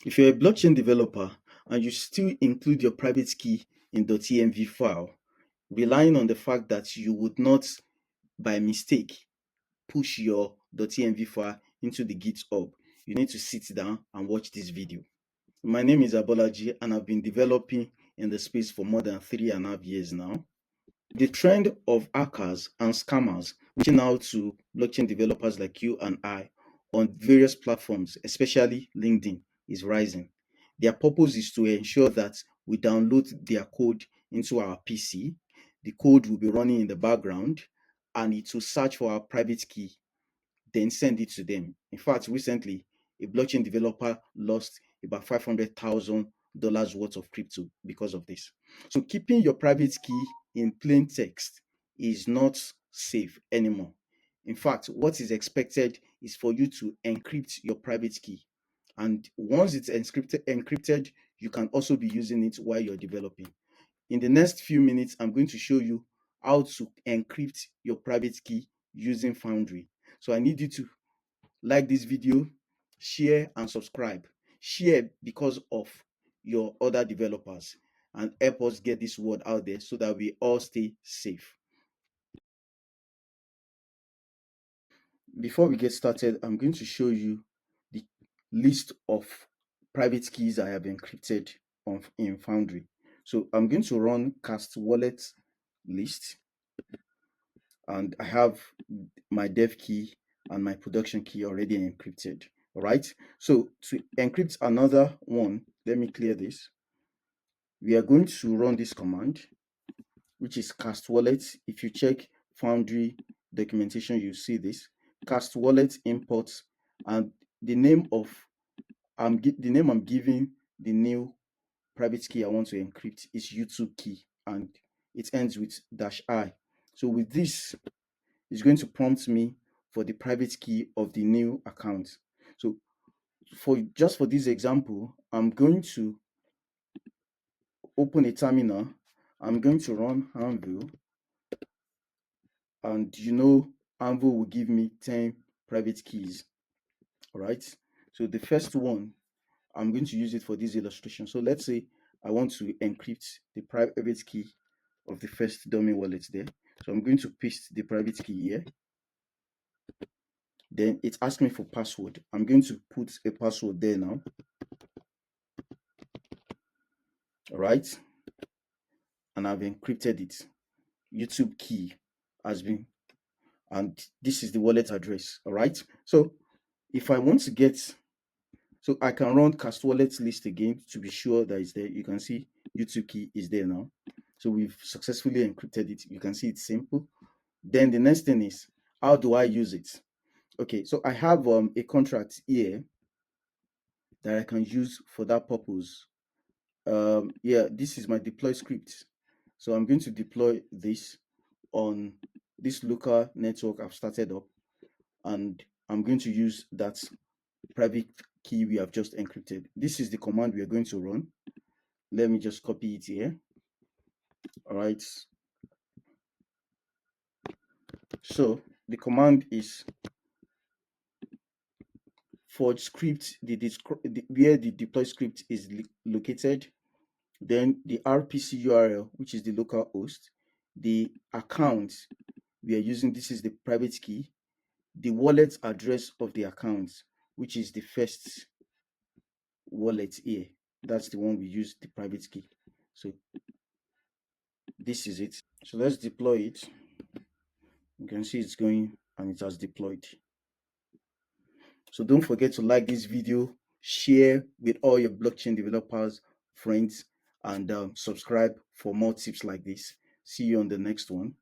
If you're a blockchain developer and you still include your private key in .env file, relying on the fact that you would not by mistake push your .env file into the GitHub, you need to sit down and watch this video. My name is Abolaji and I've been developing in the space for more than 3.5 years now. The trend of hackers and scammers reaching out to blockchain developers like you and I on various platforms, especially LinkedIn, is rising. Their purpose is to ensure that we download their code into our PC. The code will be running in the background and it will search for our private key, then send it to them. In fact, recently, a blockchain developer lost about $500,000 worth of crypto because of this. So keeping your private key in plain text is not safe anymore. In fact, what is expected is for you to encrypt your private key. And once it's encrypted, you can also be using it while you're developing. In the next few minutes, I'm going to show you how to encrypt your private key using Foundry. So I need you to like this video, share and subscribe. Share because of your other developers and help us get this word out there so that we all stay safe. Before we get started, I'm going to show you the list of private keys I have encrypted in Foundry. So I'm going to run cast wallet list and I have my dev key and my production key already encrypted. All right. So to encrypt another one, let me clear this. We are going to run this command, which is cast wallet. If you check Foundry documentation, you see this cast wallet imports, and the name I'm giving the new private key I want to encrypt is YouTube key, and it ends with -i. So with this, it's going to prompt me for the private key of the new account. So for this example, I'm going to open a terminal. I'm going to run Anvil, and Anvil will give me 10 private keys. All right. So the first one, I'm going to use it for this illustration. So let's say I want to encrypt the private key of the first dummy wallet there. So I'm going to paste the private key here. Then it asks me for password. I'm going to put a password there now. All right. And I've encrypted it. YouTube key has been, and this is the wallet address. All right. So if I want to get, so I can run cast wallet list again to be sure that it's there. You can see YouTube key is there now. So we've successfully encrypted it. You can see it's simple. Then the next thing is, how do I use it? Okay, so I have a contract here that I can use for that purpose. Yeah, this is my deploy script. So I'm going to deploy this on this local network I've started up, and I'm going to use that private key we have just encrypted. This is the command we are going to run. Let me just copy it here. All right. So the command is forge script, where the deploy script is located, then the RPC URL, which is the local host, the account we are using, this is the private key, the wallet address of the account, which is the first wallet here. That's the one we use the private key. So this is it. So let's deploy it. You can see it's going and it has deployed. So don't forget to like this video, share with all your blockchain developers, friends, and subscribe for more tips like this. See you on the next one.